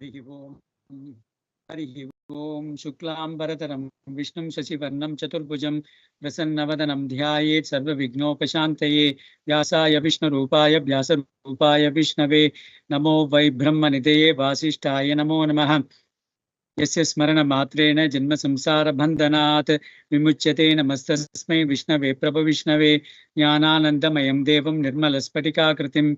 Harihi Om. Harihi Om. Shuklam Bharataram Vishnum Shashivarnam Chaturbhujam Prasannavadanam Dhyayet Sarva Vignopashantaye Vyasaya Vishnu Rupaya Vyasa Rupaya Vishnave Namo Vai Brahmanideye Vasishtaya Namo Namaha यस्य स्मरण मात्रेण जन्म संसार बंधनात् विमुच्यते नमस्तस्मै विष्णवे प्रभु विष्णवे ज्ञानानंदमयं देवं निर्मल स्फटिकाकृतिम्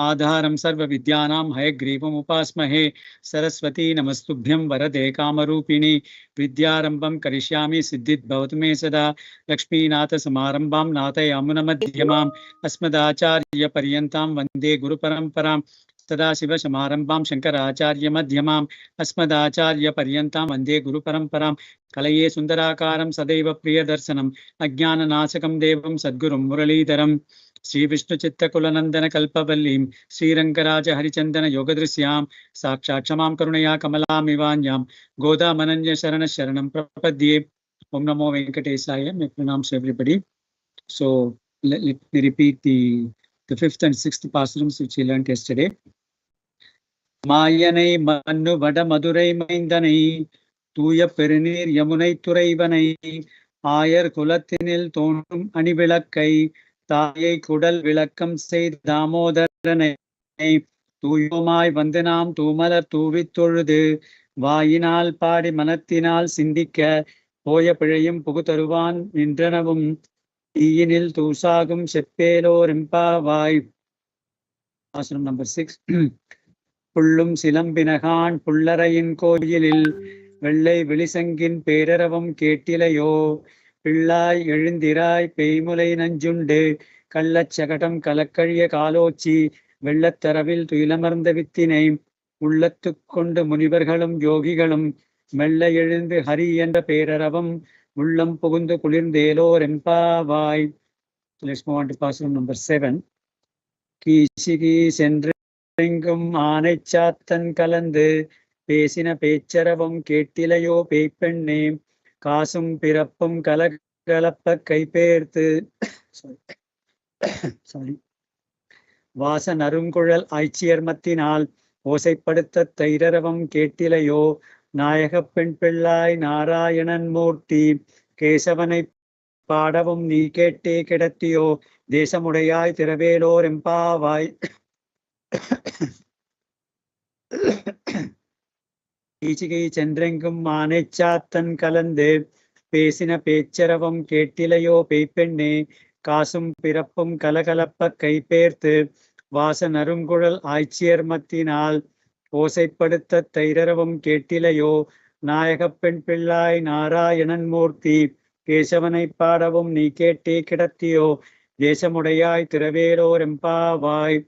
आधारं सर्व विद्यानां हयग्रीवम् उपास्महे सरस्वती नमस्तुभ्यं वरदे कामरूपिणी विद्यारंभं करिष्यामि सिद्धिर्भवतु मे सदा लक्ष्मीनाथ समारंभां नाथयामुनमध्यमाम् अस्मदाचार्य पर्यन्तां वन्दे गुरुपरम्परां सदाशिवसमारंभां शंकराचार्य मध्यमाम् अस्मदाचार्य पर्यन्तां वन्दे गुरुपरम्परां कलये सुन्दराकारं सदैव प्रियदर्शनम् अज्ञाननाशकं देवं सद्गुरुं मुरलीधरं श्रीविष्णुचित्तकुलनन्दन कल्पवल्लीं श्रीरङ्गराज हरिचन्दन योगदृश्यां साक्षात् क्षमां करुणया कमलामिवान्यां गोदामनन्य शरणं प्रपद्ये. Om Namo Venkatesaya. My pranams to everybody. So let me repeat the fifth and sixth passurams which we learned yesterday. மாயனை மண்ணு வட மதுரை மைந்தனை தூய பெருநீர் யமுனை துறைவனை ஆயர் குலத்தினில் தோன்றும் அணிவிளக்கை தாயை குடல் விளக்கம் செய்த தாமோதரனை தூயோமாய் வந்து நாம் தூமலர் தூவித் தொழுது வாயினால் பாடி மனத்தினால் சிந்திக்க போய பிழையும் புகுதருவான் நின்றனவும் தீயினில் தூசாகும் செப்பேலோர் எம்பாவாய். ஆசிரம் நம்பர் 6. புள்ளும் சிலம்பினகான் புள்ளரையின் கோயிலில் வெள்ளை விழிசங்கின் பேரரவம் கேட்டிலையோ பிள்ளாய் எழுந்திராய் பெய்முலை நஞ்சுண்டு கள்ளச்சகடம் கலக்கழிய காலோச்சி வெள்ளத்தரவில் துயிலமர்ந்த வித்தினை உள்ளத்து கொண்டு முனிவர்களும் யோகிகளும் மெல்ல எழுந்து ஹரி என்ற பேரரவம் உள்ளம் புகுந்து குளிர்ந்தேலோர் எம்பாவாய். Let's move on to passaram number 7. கீசிகி சென்று எங்கும் ஆனைச்சாத்தன் கலந்து பேசின பேச்சரவம் கேட்டிலையோ பேய்ப்பெண்ணே காசும் பிறப்பும் கலகலப்ப கைபேர்த்து வாச நறுங்குழல் ஆய்ச்சியர்மத்தினால் ஓசைப்படுத்த தைரரவம் கேட்டிலையோ நாயக பெண் பிள்ளாய் நாராயணன் மூர்த்தி கேசவனை பாடவும் நீ கேட்டே கிடத்தியோ தேசமுடையாய் திரவேலோர் எம்பாவாய். ஈச்சிகை சென்றெங்கும் ஆனைச்சாத்தன் கலந்து பேசின பேச்சரவம் கேட்டிலையோ பேய்ப்பெண்ணே காசும் பிறப்பும் கலகலப்ப கைபேர்த்து வாச நறுங்குழல் ஆய்ச்சியர்மத்தினால் ஓசைப்படுத்த தைரரவம் கேட்டிலையோ நாயக பெண் பிள்ளாய் நாராயணன் மூர்த்தி கேசவனை பாடவும் நீ கேட்டே கிடத்தியோ தேசமுடையாய் திரவேலோர் எம்பாவாய்.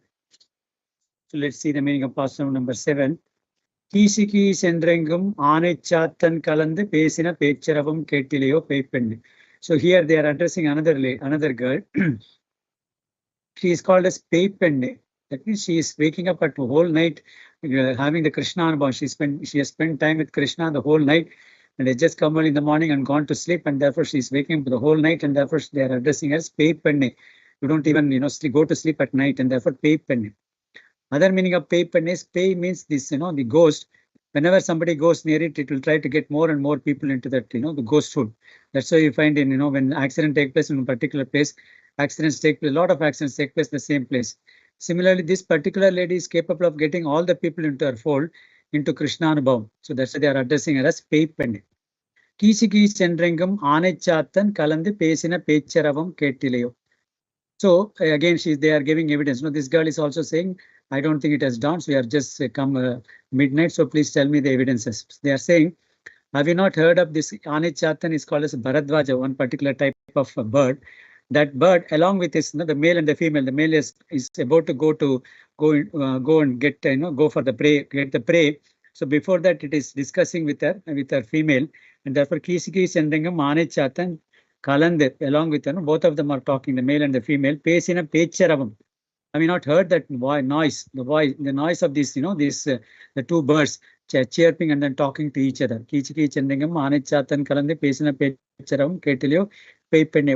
So let's see the meaning of passaram number 7. கீசிகி சென்றெங்கும் ஆனைச்சாத்தன் கலந்து பேசின பேச்சரவம் கேட்டிலையோ பேய்ப்பெண்ணு. So here they are addressing another girl. She is called as பேய்ப்பெண்ணு. That means she is waking up at the whole night, having the Krishna anubhav. She has spent time with Krishna the whole night and has just come early in the morning and gone to sleep, and therefore she is waking up the whole night, and therefore they are addressing her as பேய்ப்பெண்ணு. You don't even go to sleep at night, and therefore பேய்ப்பெண்ணு. Other meaning of பேய்ப்பெண்ணு is pei means this, the ghost. Whenever somebody goes near it, it will try to get more and more people into that, the ghosthood. That's why you find in, when accident take place in a particular place, a lot of accidents take place in the same place. Similarly, this particular lady is capable of getting all the people into her fold, into Krishna anubhav. So that's why they are addressing her as பேய்ப்பெண்ணு. கீசிகி சென்றெங்கும் ஆனைச்சாத்தன் கலந்து பேசின பேச்சரவம் கேட்டிலையோ. So again, they are giving evidence. No, this girl is also saying, I don't think it has dawned. So we are just come midnight. So please tell me the evidences. They are saying, have you not heard of this? Anichatan is called as Bharadwaja, one particular type of bird. That bird, along with this, the male and the female. The male is about to go and get go for the prey, get the prey. So before that, it is discussing with her female, and therefore Kisiki sendingam Anichatan Kalande, along with both of them are talking, the male and the female. Pesina Pecharavam. Have you not heard that noise? The noise of this, the two birds chirping and then talking to each other. Kichiki Chendingam, Anichatan Kalande, Pesina Pecharam, Ketilio, Pepene,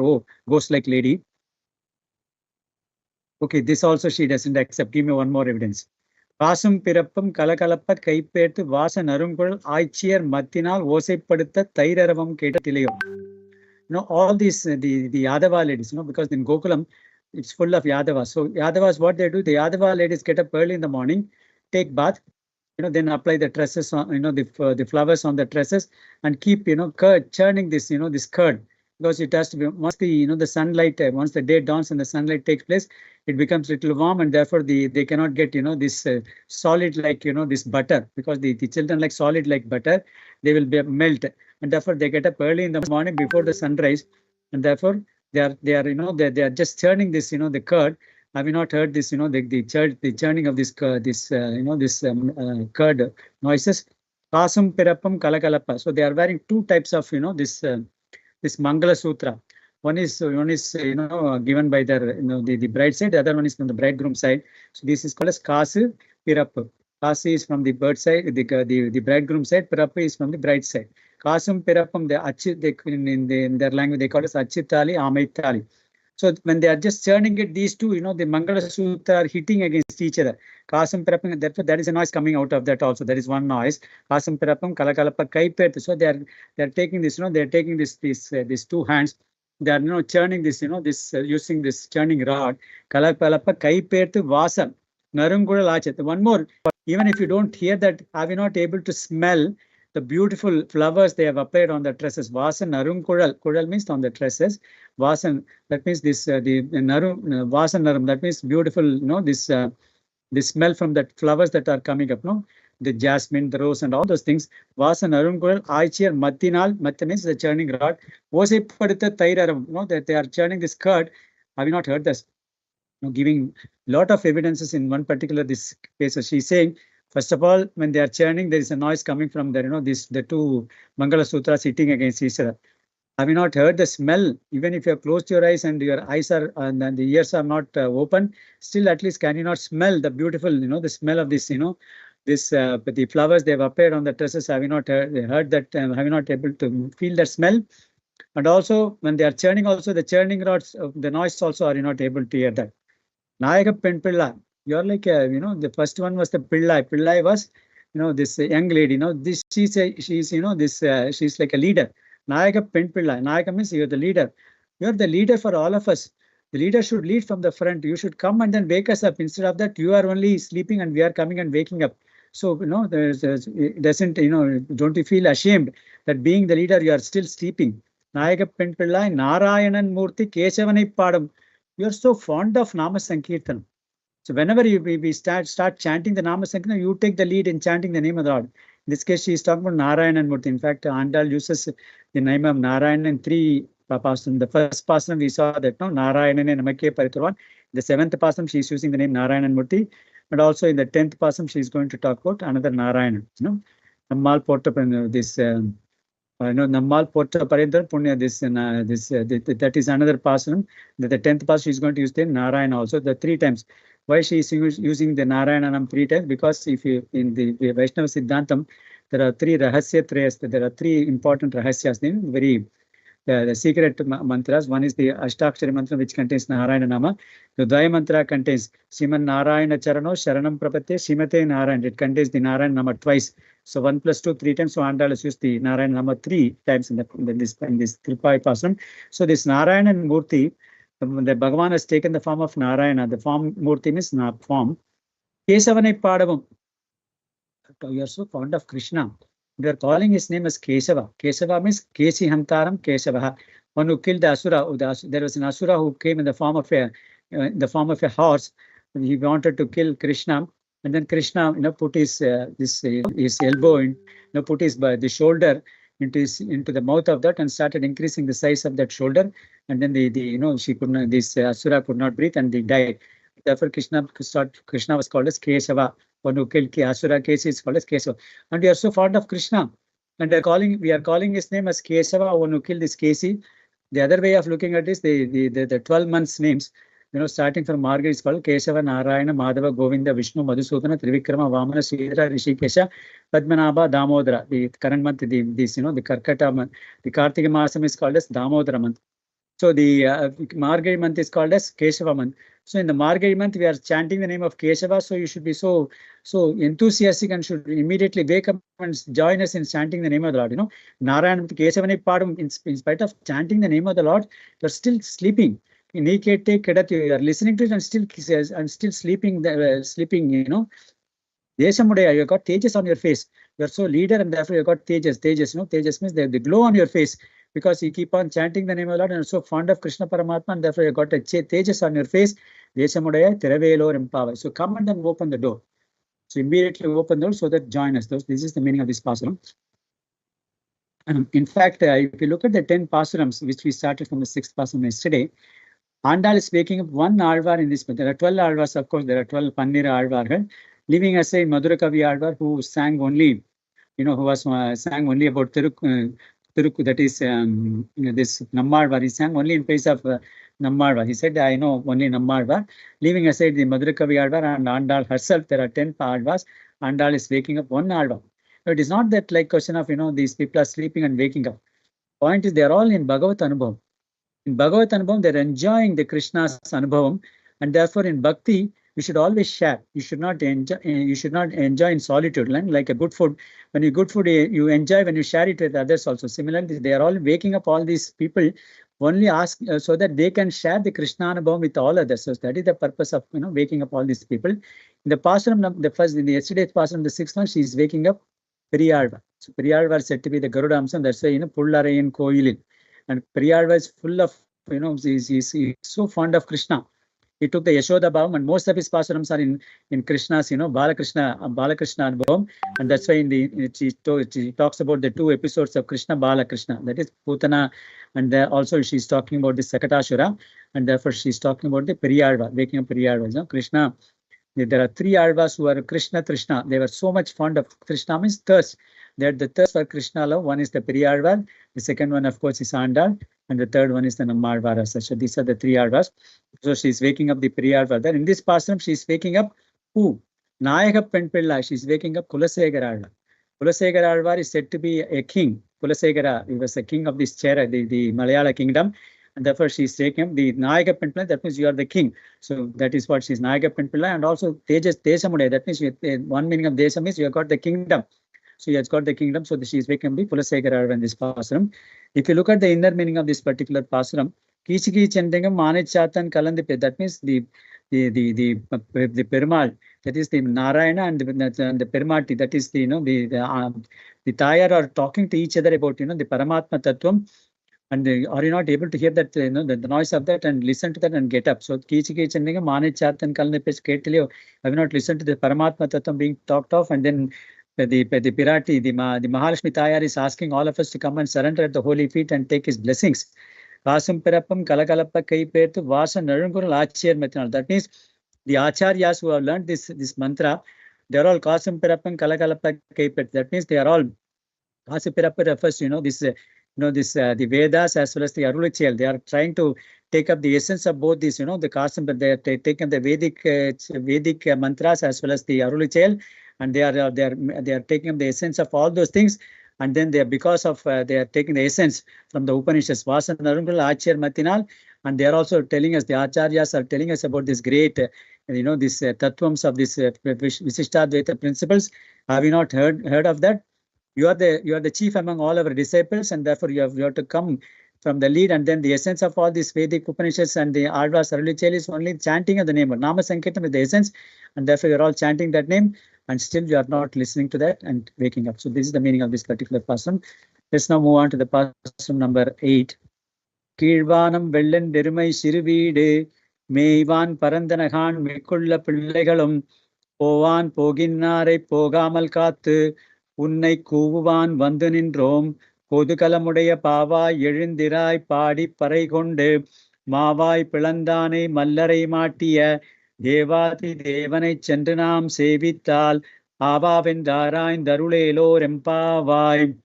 ghost like lady. Okay, this also she doesn't accept. Give me one more evidence. காசும் பிறப்பும் கலகலப்ப கைப்பேர்த்து வாச நறுங்குழல் ஆய்ச்சியர் மத்தினால் ஓசைப்படுத்த தைரரவம் கேட்டிலையோ. All these the Yadava ladies, because in Gokulam it's full of Yadavas. So Yadavas, what they do, the Yadava ladies get up early in the morning, take bath, then apply the tresses on, the flowers on the tresses, and keep, churning this, this curd, because it has to be, once the, the sunlight, once the day dawns and the sunlight takes place, it becomes a little warm, and therefore they cannot get, this solid like, this butter, because the children like solid like butter, they will be melt, and therefore they get up early in the morning before the sunrise, and therefore they are just churning this, the curd. Have you not heard this, the churning of this curd noises? Kasum pirappam kalakalappa. So they are wearing two types of, this Mangala Sutra. One is given by the bride side. The other one is from the bridegroom side. So this is called as Kasu Pirappu. Kasu is from the bird side, the bridegroom side. Pirappu is from the bride side. Kasum Pirappam, in their language they call it Achitali, Amaitali. So when they are just churning it, these two, the Mangala Sutra are hitting against each other. Kasum Pirappam, therefore there is a noise coming out of that also. There is one noise. Kasum Pirappam, Kalakalappa Kaipet. So they are taking this, they are taking these two hands. They are churning this, using this churning rod. Kalakalappa Kaipet Vasa Narungudal Achat. One more, even if you don't hear that, are we not able to smell the beautiful flowers they have applied on the tresses? Vasan Narum Kudal. Kudal means on the tresses. Vasan, that means this the Narum Vasan Narum, that means beautiful, this smell from the flowers that are coming up, the jasmine, the rose, and all those things. Vasan Narum Kudal, Aichir Matinal, Matin means the churning rod. Vosepaditha Tairaram, that they are churning this curd. Have you not heard this? Giving a lot of evidences in one particular this case. So she's saying, first of all, when they are churning, there is a noise coming from there, the two Mangala Sutras hitting against each other. Have you not heard the smell? Even if you have closed your eyes and your eyes are and the ears are not open, still at least can you not smell the beautiful, the smell of this, the flowers they have appeared on the tresses? Have you not heard that? Have you not able to feel that smell? And also when they are churning, also the churning rods, the noise also are you not able to hear that? Nayaka Penpilla. You're like, the first one was the Pillai. Pillai was, this young lady, this, she's she's like a leader. Nayaka Pen Pillai. Nayaka means you're the leader. You're the leader for all of us. The leader should lead from the front. You should come and then wake us up. Instead of that, you are only sleeping and we are coming and waking up. So, it doesn't, don't you feel ashamed that being the leader, you are still sleeping? Nayaka Pen Pillai, Narayanan Murti, Kesavanai Padam. You are so fond of Nama Sankirtanam. So whenever we start chanting the Nama Sankirtan, you take the lead in chanting the name of the Lord. In this case, she is talking about Narayanan Murti. In fact, Andal uses the name of Narayan in three pasaram. The first pasaram we saw that Narayanane Namake Pariturvan. The seventh pasaram she is using the name Narayanan Murti, and also in the 10th pasaram she is going to talk about another Narayanan. Nammal Porta this. Nammal Porta Parindra Punya, that is another pasaram. The 10th pasaram she is going to use the Narayan also, the 3 times. Why she is using the Narayananam 3 times? Because if you in the Vaishnava Siddhantam, there are 3 rahasya trayas. There are 3 important rahasyas, very the secret mantras. One is the Ashtakshari mantra, which contains Narayana Nama. The Dvaya mantra contains Siman Narayana Charano Sharanam Prapate Simate Narayana. It contains the Narayana Nama twice. So 1 + 2, 3 times. So Andal has used the Narayana Nama 3 times in this Thiruppavai Passuram. So this Narayana Murti, the Bhagavan has taken the form of Narayana. The form Murti means form. Kesavanai Padavam. You are so fond of Krishna. We are calling his name as Kesava. Kesava means Kesi Hantaram Kesavaha. One who killed the Asura. There was an Asura who came in the form of a horse. He wanted to kill Krishna, and then Krishna, put his elbow put the shoulder into the mouth of that and started increasing the size of that shoulder, and then she could not, this Asura could not breathe and they died. Therefore Krishna was called as Kesava. One who killed Asura Kesi is called as Kesava. And we are so fond of Krishna, and we are calling his name as Kesava, one who killed this Kesi. The other way of looking at this, the 12 months names, starting from Marga is called Kesava, Narayana, Madhava, Govinda, Vishnu, Madhusudana, Trivikrama, Vamana, Sridhara, Rishikesha, Padmanabha, Damodara. The current month, the Karkata month, the Kartika Masam is called as Damodara month. So the Margari month is called as Kesava month. So in the Margazhi month, we are chanting the name of Keshava. So you should be so enthusiastic and should immediately wake up and join us in chanting the name of the Lord. Narayana Keshavani Padam, in spite of chanting the name of the Lord, you're still sleeping. You are listening to it and still sleeping. Deshamudaya, you got tejas on your face. You're so leader and therefore you got tejas. Tejas means the glow on your face because you keep on chanting the name of the Lord and are so fond of Krishna Paramatma and therefore you got a tejas on your face. Deshamudaya, Thiruppavai Thiruppavai. So come and then open the door. So immediately open the door so that join us. This is the meaning of this passaram. In fact, if you look at the 10 passurams, which we started from the 6th passaram yesterday, Andal is waking up one alvar in this. There are 12 alvars, of course, there are 12 Pannira alvargal. Leaving aside Madhura Kavi Alvar, who sang only, who sang only about Tirukku, that is this Nammalvar. He sang only in place of Nammalvar. He said, I know only Nammalvar. Leaving aside the Madhura Kavi Alvar and Andal herself, there are 10 alvars. Andal is waking up one alvar. It is not that like question of, these people are sleeping and waking up. Point is, they are all in Bhagavat Anubhavam. In Bhagavat Anubhavam, they're enjoying the Krishna's Anubhavam, and therefore in Bhakti, you should always share. You should not enjoy in solitude. Like a good food, when you good food, you enjoy when you share it with others also. Similarly, they are all waking up all these people only ask so that they can share the Krishna Anubhavam with all others. So that is the purpose of waking up all these people. In the passaram, in the yesterday's passaram, the 6th one, she is waking up Periyalvar. So Periyalvar said to be the Garuda Amsam. That's why Pullarayan Koyilil. And Periyalvar is full of he's so fond of Krishna. He took the Yashoda Bhavam, and most of his passurams are in Krishna's, Balakrishna Anubhavam, and that's why she talks about the 2 episodes of Krishna Balakrishna, that is Putana, and also she's talking about the Sakatashura, and therefore she's talking about the Periyalvar, waking up Periyalvar. Krishna, there are 3 alvars who are Krishna Trishna. They were so much fond of Krishna, means thirst. They had the thirst for Krishna love. One is the Periyalvar, the second one, of course, is Andal, and the third one is the Nammalvar. So these are the 3 alvars. So she's waking up the Periyalvar. Then in this passaram, she's waking up who? Nayaka Penpilla. She's waking up Kulasekara Alvar. Kulasekara Alvar is said to be a king. Kulasekara, he was the king of this Chera, the Malayala kingdom. And therefore she's taking him the Nayaka Penpilla, that means you are the king. So that is what she's Nayaka Penpilla. And also Tejas Desamude, that means one meaning of Desam is you have got the kingdom. So he has got the kingdom. So she is waking up the Kulasekara in this passaram. If you look at the inner meaning of this particular passaram, Kichiki Chendengam Manechatan Kalandip, that means the Perumal, that is the Narayana and the Perumati, that is the Tayar are talking to each other about the Paramatma Tattvam. And are you not able to hear that, the noise of that and listen to that and get up? So, Kichiki Chendengam Manechatan Kalandip Ketilio, have you not listened to the Paramatma Tattvam being talked of? And then the Pirati, the Mahalakshmi Tayar is asking all of us to come and surrender at the holy feet and take his blessings. Kasum Pirappam Kalakalappa Kai Pertu Vasa Narungural Achir Metanal. That means the Acharyas who have learned this mantra, they're all Kasum Pirappam Kalakalappa Kai Pertu. That means they are all Kasum Pirappa refers to the Vedas as well as the Arulichel. They are trying to take up the essence of both these, the Kasum, but they are taking the Vedic mantras as well as the Arulichel. And they are taking up the essence of all those things, and then they are taking the essence from the Upanishads, Vasan Narungal Achyar Matinal, and they are also telling us, the Acharyas are telling us about this great, this Tattvams of this Visishtadvaita principles. Have you not heard of that? You are the chief among all our disciples, and therefore you have to come from the lead, and then the essence of all these Vedic Upanishads and the Alvars Arulichel is only chanting of the name. Nama Sankirtan is the essence, and therefore you are all chanting that name. And still you are not listening to that and waking up. So this is the meaning of this particular passaram. Let's now move on to the passaram number 8. Keelvanam Vellan Derumai Siruvide Meivan Parandanahan Mikulla Pillaigalum Povan Poginnare Pogamal Kathu Unnai Kuvuvan Vandunindrom Kodukalamudeya Pavai Ezhundirai Padi Parai Kondu Mavai Pilandane Mallarai Maatiya Devati Devanai Chandranam Sevital Avavendarain Darulelo Rempavai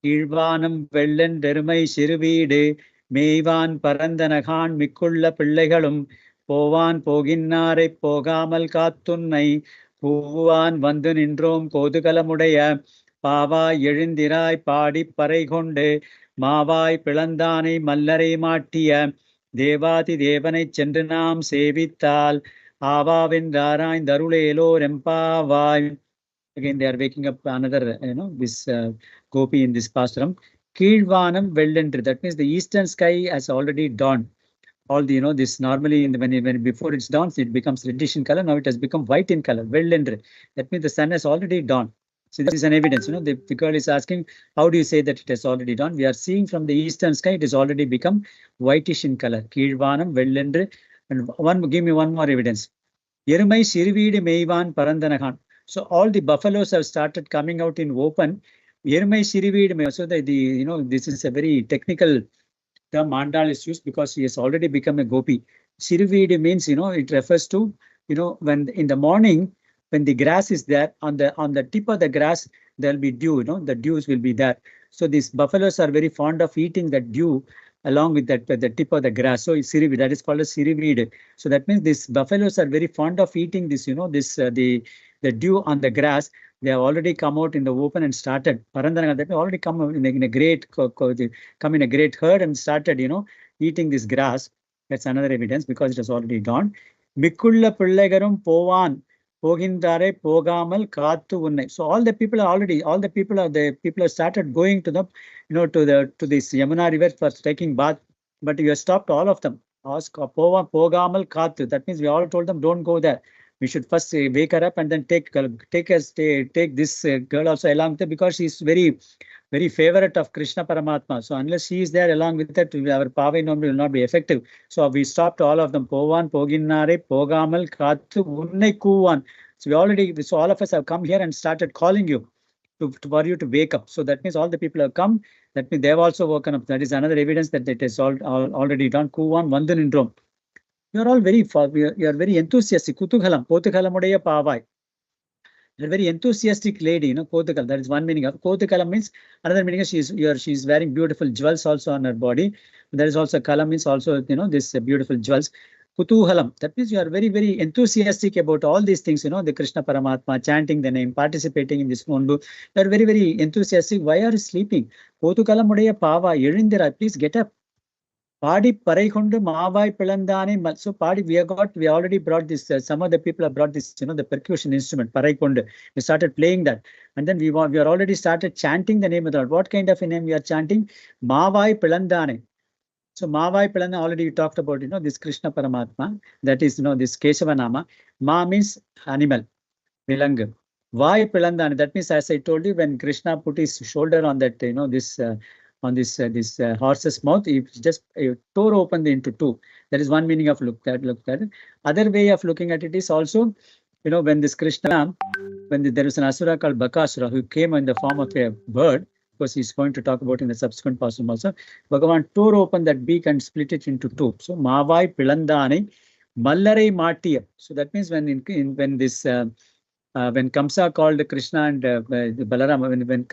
Keelvanam Vellan Derumai Siruvide Meivan Parandanahan Mikulla Pillaigalum Povan Poginnare Pogamal Kathunnai Kuvuvan Vandunindrom Kodukalamudeya Pavai Ezhundirai Padi Parai Kondu Mavai Pilandane Mallarai Maatiya Devati Devanai Chandranam Sevital Avavin Darain Darulelo Rempavai. Again, they are waking up another, this gopi in this pasturam. Keelvanam Veldendru. That means the eastern sky has already dawned. All the, this normally in the, when before it's dawn, it becomes reddish in color. Now it has become white in color. Veldendru. That means the sun has already dawned. So this is an evidence. The girl is asking, how do you say that it has already dawned? We are seeing from the eastern sky, it has already become whitish in color. Keelvanam Veldendru. And give me one more evidence. Yerumai Siriveedu Meivan Parandanakan. So all the buffaloes have started coming out in open. Yerumai Siriveedu. So this is a very technical term Mandal is used because he has already become a gopi. Siriveedu means, it refers to, when in the morning, when the grass is there, on the tip of the grass, there will be dew, the dews will be there. So these buffaloes are very fond of eating that dew along with that the tip of the grass. So siriveed, that is called a siriveed. So that means these buffaloes are very fond of eating this, the dew on the grass. They have already come out in the open and started. Parandana, they have already come in a great herd and started, eating this grass. That's another evidence because it has already dawned. Mikulla Pillagarum Povan Pogindare Pogamal Katu Unne. So all the people have started going to the, to this Yamuna river for taking bath, but you have stopped all of them. Ask Pogamal Katu. That means we all told them don't go there. We should first wake her up and then take this girl also along with her because she's very, very favorite of Krishna Paramatma. So unless she is there along with that, our Pavai will not be effective. So we stopped all of them. Povan, Poginnare, Pogamal, Katu, Unne Kuvan. So all of us have come here and started calling you for you to wake up. So that means all the people have come. That means they have also woken up. That is another evidence that it is already done. Kuvan, Vandan in Rome. You are all very enthusiastic. Kutugalam, Pothugalamudaya Pavai. You're a very enthusiastic lady, Kothukal. That is one meaning of Kothukalam means another meaning is she's wearing beautiful jewels also on her body. There is also Kalam means also, this beautiful jewels. Kutuhalam. That means you are very, very enthusiastic about all these things, the Krishna Paramatma, chanting the name, participating in this Mondu. You are very, very enthusiastic. Why are you sleeping? Pothugalamudaya Pava, Yerindira, please get up. Padi Paraikondu Mavai Pilandani. So Padi, we already brought this. Some of the people have brought this, the percussion instrument, Paraikondu. We started playing that. And then we are already started chanting the name of the Lord. What kind of a name we are chanting? Mavai Pilandani. So Mavai Pilandani, already you talked about, this Krishna Paramatma. That is, this Keshavanama. Ma means animal, Vilang. Vai Pilandani. That means, as I told you, when Krishna put his shoulder on that, this this horse's mouth, he just tore open into two. That is one meaning of look at it. Other way of looking at it is also, when this Krishna, there was an asura called Bakasura who came in the form of a bird, because he's going to talk about in the subsequent passage also. Bhagavan tore open that beak and split it into two. So Mavai Pilandani Mallarai Matiya. So that means when this when Kamsa called Krishna and Balarama, when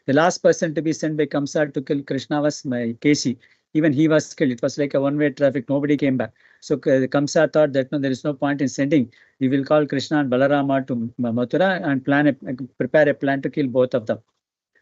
the last person to be sent by Kamsa to kill Krishna was Keshi. Even he was killed. It was like a one-way traffic. Nobody came back. So Kamsa thought that no, there is no point in sending. We will call Krishna and Balarama to Mathura and prepare a plan to kill both of them.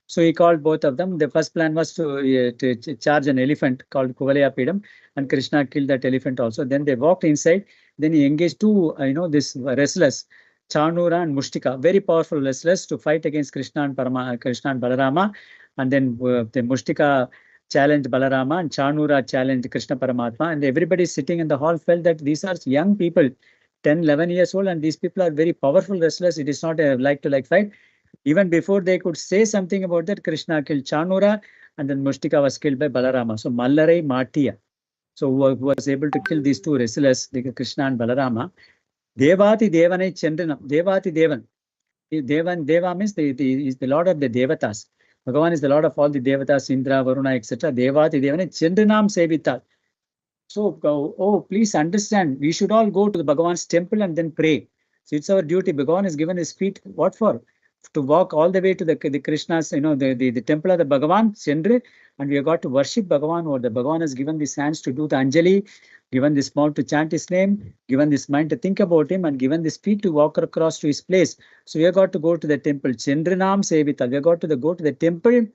So he called both of them. The first plan was to charge an elephant called Kuvalaya Pidam, and Krishna killed that elephant also. Then they walked inside. Then he engaged two, this wrestlers, Chanura and Mushtika, very powerful wrestlers to fight against Krishna and Balarama. And then the Mushtika challenged Balarama and Chanura challenged Krishna Paramatma. And everybody sitting in the hall felt that these are young people, 10, 11 years old, and these people are very powerful wrestlers. It is not a like-to-like fight. Even before they could say something about that, Krishna killed Chanura, and then Mushtika was killed by Balarama. So Mallarai Matiya. So who was able to kill these two wrestlers, Krishna and Balarama. Devati Devanai Chandranam. Devati Devan. Deva means is the Lord of the Devatas. Bhagavan is the Lord of all the Devatas, Indra, Varuna, etc. Devati Devanai Chandranam Sevita. So, please understand, we should all go to the Bhagavan's temple and then pray. So it's our duty. Bhagavan has given his feet. What for? To walk all the way to the Krishna's, the temple of the Bhagavan, Chandra, and we have got to worship Bhagavan, or the Bhagavan has given these hands to do the Anjali, given this mouth to chant his name, given this mind to think about him, and given this feet to walk across to his place. So we have got to go to the temple. Chandranam Sevita. We have got to go to the temple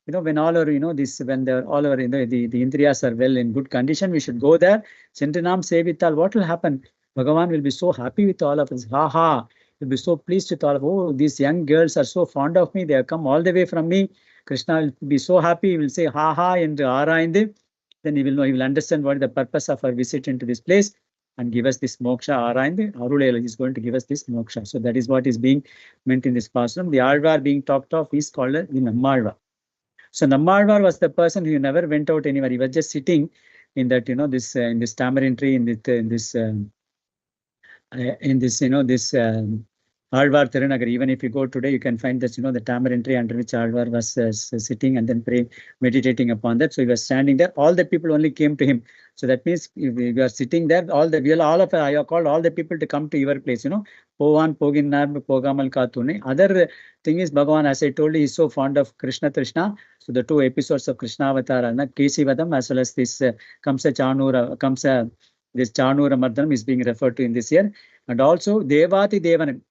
when all our, when they're all our, the Indriyas are well in good condition, we should go there. Chendranam Sevital, what will happen? Bhagavan will be so happy with all of us. Ha ha. He'll be so pleased with all of, oh, these young girls are so fond of me. They have come all the way from me. Krishna will be so happy. He will say, ha ha, and Arainde. Then he will know, he will understand what is the purpose of our visit into this place and give us this moksha. Arainde, Arulel is going to give us this moksha. So that is what is being meant in this passaram. The alvar being talked of is called the Nammalvar. So Nammalvar was the person who never went out anywhere. He was just sitting in that, this in this tamarind tree, in this Alvar Tirunagari. Even if you go today, you can find that, the tamarind tree under which Alvar was sitting and then praying, meditating upon that. So he was standing there. All the people only came to him. So that means if you are sitting there, I have called all the people to come to your place, Povan, Poginnar, Pogamal Katune. Other thing is, Bhagavan, as I told you, is so fond of Krishna Trishna. So the 2 episodes of Krishna Avatar, Kesivadam, as well as this Kamsa Chanura, this Chanura Mardhanam is being referred to in this year. And also Devati Devanam.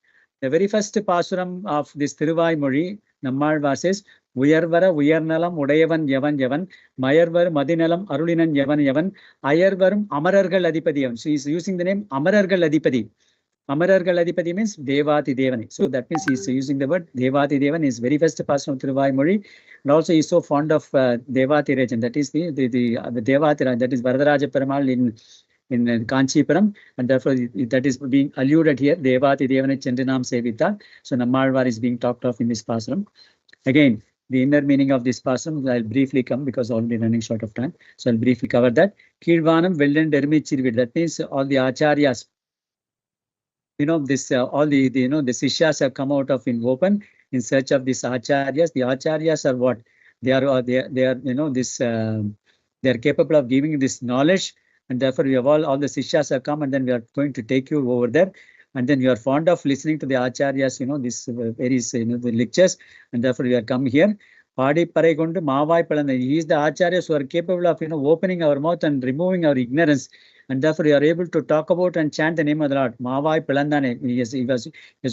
The very first pasuram of this Thiruvaimozhi, Nammalvar says, Uyarvara Uyarnalam Udayavan Yavan Yavan, Mayarvar Madinalam Arulinan Yavan Yavan, Ayarvarum Amarargal Adipadi. So he's using the name Amarargal Adipadi. Amarargal Adipadi means Devati Devani. So that means he's using the word Devati Devan is very first pasuram of Thiruvaimozhi. And also he's so fond of Devati region. That is the Devati, that is Varadaraja Perumal in Kanchipuram, and therefore that is being alluded here, Devati Devana Chandranam Sevita. So Nammalvar is being talked of in this passaram. Again, the inner meaning of this passaram, I'll briefly come because already running short of time. So I'll briefly cover that. Kirvanam Veldan Dermichirvid. That means all the acharyas, this all the Sishyas have come out of in open in search of these acharyas. The acharyas are what? They are they are capable of giving this knowledge. And therefore, we have all the Sishyas have come, and then we are going to take you over there. And then you are fond of listening to the Acharyas, this various the lectures, and therefore you are come here. Padi Paregundu Mavai Palanda. He is the Acharyas who are capable of opening our mouth and removing our ignorance. And therefore you are able to talk about and chant the name of the Lord. Mavai Palandane. He has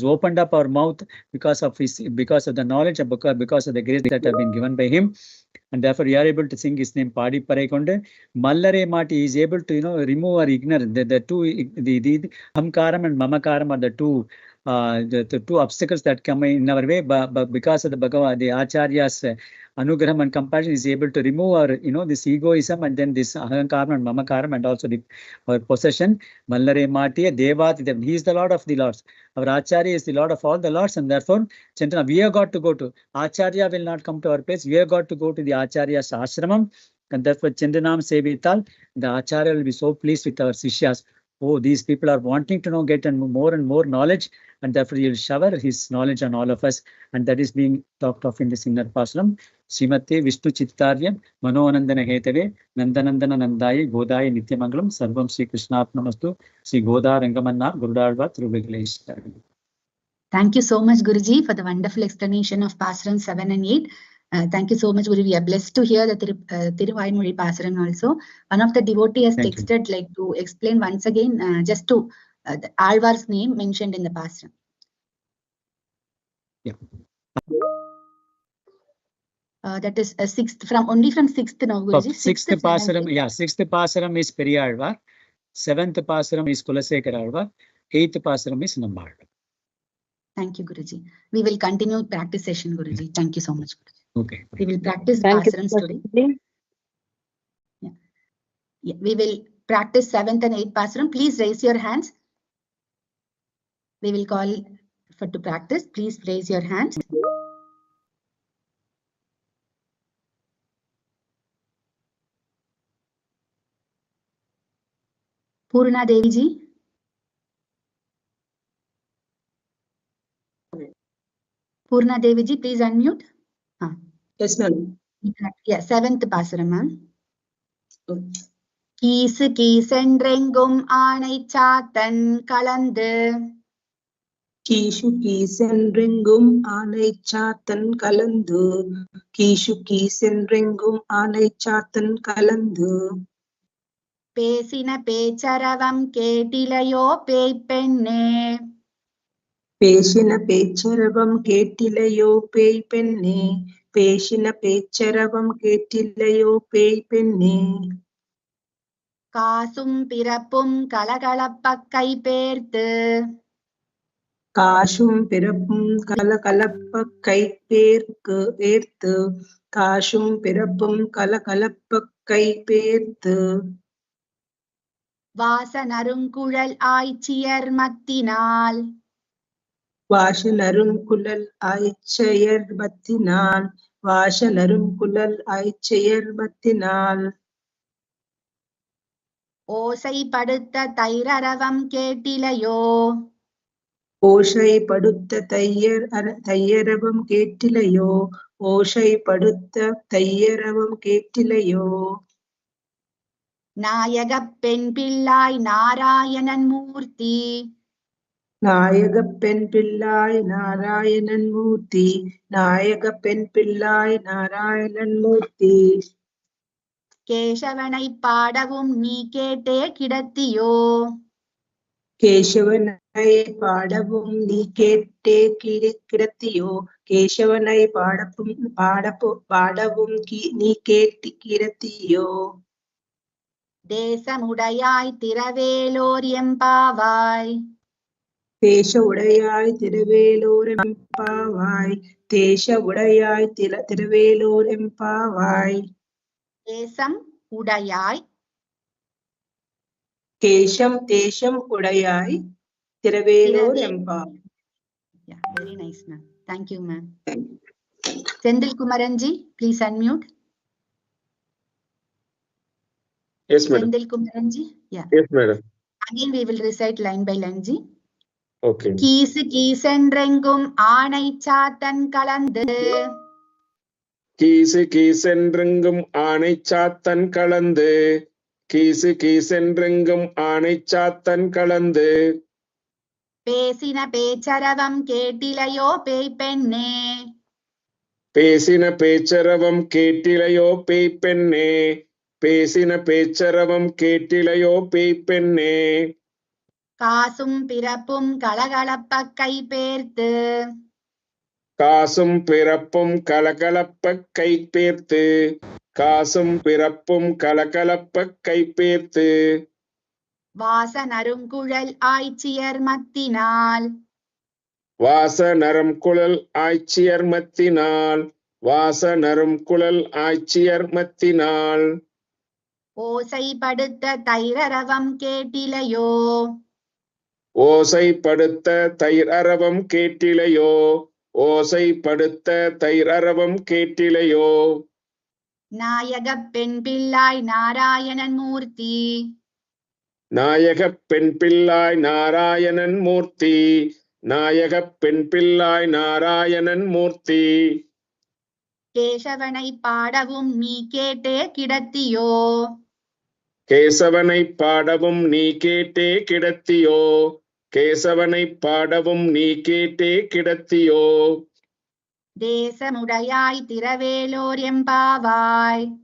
opened up our mouth because of the knowledge and because of the grace that have been given by him. And therefore you are able to sing his name. Padi Paregundu. Mallare Mati is able to remove our ignorance. The two the Hamkaram and Mamakaram are the two obstacles that come in our way, but because of the Bhagavad, the Acharya's Anugraham and compassion is able to remove our, this egoism and then this Ahankaram and Mamakaram and also our possession. Mallare Mati, Devati, he is the Lord of the Lords. Our Acharya is the Lord of all the Lords, and therefore, Chandana, we have got to go to. Acharya will not come to our place. We have got to go to the Acharya's ashramam, and therefore, Chandranam Sevital, the Acharya will be so pleased with our Sishyas. Oh, these people are wanting to get and more knowledge, and therefore he will shower his knowledge on all of us, and that is being talked of in this inner passaram. Srimate Vishnu Chittaryam Manonandana Hetave Nandanandana Nandai Godai Nityamangalam Sarvam Sri Krishnapnamastu Sri Goda Rangamanna Gurudalva Thiruppavai. Thank you so much, Guruji, for the wonderful explanation of Passaram 7 and 8. Thank you so much, Guru. We are blessed to hear the Thiruvaimozhi Passaram also. One of the devotee has texted like to explain once again just to the Alvar's name mentioned in the Passaram. Yeah. That is sixth from 6th now, Guruji. Sixth Passaram, yeah. 6th Passaram is Periyalvar. 7th Passaram is Kulasekara Alvar. 8th Passaram is Nammalvar. Thank you, Guruji. We will continue practice session, Guruji. Thank you so much, Guruji. Okay. We will practice Passarams today. Yeah. We will practice 7th and 8th Passaram. Please raise your hands. We will call to practice. Please raise your hands. Purna Devi ji. Purna Devi ji, please unmute. Yes, ma'am. Yeah, 7th Passaram, ma'am. Kீசு கீசென்றெங்கும் ஆனை சாத்தன் கலந்து கீசு கீசென்றெங்கும் ஆனை சாத்தன் கலந்து கீசு கீசென்றெங்கும் ஆனை சாத்தன் கலந்து பேசின பேச்சரவம் கேட்டிலையோ பேய் பெண்ணே பேசின பேச்சரவம் கேட்டிலையோ பேய் பெண்ணே, பேசின பேச்சரவம் கேட்டிலையோ பேய் பெண்ணே. காசும் பிறப்பும் கலகலப்பக் கைபேர்த்து, காசும் பிறப்பும் கலகலப்பக் கைபேர்த்து, காசும் பிறப்பும் கலகலப்பக் கைபேர்த்து. வாசனருங்குழல் ஆய்ச்சியர் மத்தினால், வாசனரும் குழல் ஆய்ச்செயர் மத்தினால், வாசனரும் குழல் ஆய்ச்செயர் மத்தினால். ஓசை படுத்த தைரரவம் கேட்டிலையோ, ஓசை படுத்த தையரவம் கேட்டிலையோ, ஓசை படுத்த தையரவம் கேட்டிலையோ. நாயகப் பெண் பிள்ளாய் நாராயணன் மூர்த்தி, நாயகப் பெண் பிள்ளாய் நாராயணன் மூர்த்தி, நாயகப் பெண் பிள்ளாய் நாராயணன் மூர்த்தி. கேசவனை பாடவும் நீ கேட்டே கிடத்தியோ, கேசவனை பாடவும் நீ கேட்டே கிடத்தியோ, கேசவனை பாடவும் நீ கேட்டு கிடத்தியோ. தேசமுடையாய் திரவேலோர் எம்பாவாய், தேச உடையாய் திருவேலூர் எம்பாவாய், தேச உடையாய் திருவேலூர் எம்பாவாய். தேசம் உடையாய், தேசம் உடையாய் திருவேலூர் எம்பாவாய். Yeah, very nice, ma'am. Thank you, ma'am. Sendil Kumaranji, please unmute. Yes, madam. Sendil Kumaranji, yeah. Yes, madam. Again, we will recite line by line, ji. Okay. கீசு கீசென்றெங்கும் ஆனை சாத்தன் கலந்து, கீசு கீசென்றெங்கும் ஆனை சாத்தன் கலந்து, கீசு கீசென்றெங்கும் ஆனை சாத்தன் கலந்து. பேசின பேச்சரவம் கேட்டிலையோ பேய் பெண்ணே, பேசின பேச்சரவம் கேட்டிலையோ பேய் பெண்ணே, பேசின பேச்சரவம் கேட்டிலையோ பேய் பெண்ணே. காசும் பிறப்பும் கலகலப்பக் கைபேர்த்து, காசும் பிறப்பும் கலகலப்பக் கைபேர்த்து, காசும் பிறப்பும் கலகலப்பக் கைபேர்த்து. வாசனருங்குழல் ஆய்ச்சியர் மத்தினால், வாசனரும் குழல் ஆய்ச்சியர் மத்தினால், வாசனரும் குழல் ஆய்ச்சியர் மத்தினால். ஓசை படுத்த தைரரவம் கேட்டிலையோ, ஓசை படுத்த தைரரவம் கேட்டிலையோ, ஓசை படுத்த தைரரவம் கேட்டிலையோ. நாயகப் பெண் பிள்ளாய் நாராயணன் மூர்த்தி, நாயகப் பெண் பிள்ளாய் நாராயணன் மூர்த்தி, நாயகப் பெண் பிள்ளாய் நாராயணன் மூர்த்தி. கேசவனை பாடவும் நீ கேட்டே கிடத்தியோ, கேசவனை பாடவும் நீ கேட்டே கிடத்தியோ, கேசவனை பாடவும் நீ கேட்டே கிடத்தியோ. தேசமுடையாய் திரவேலோர் எம்பாவாய்,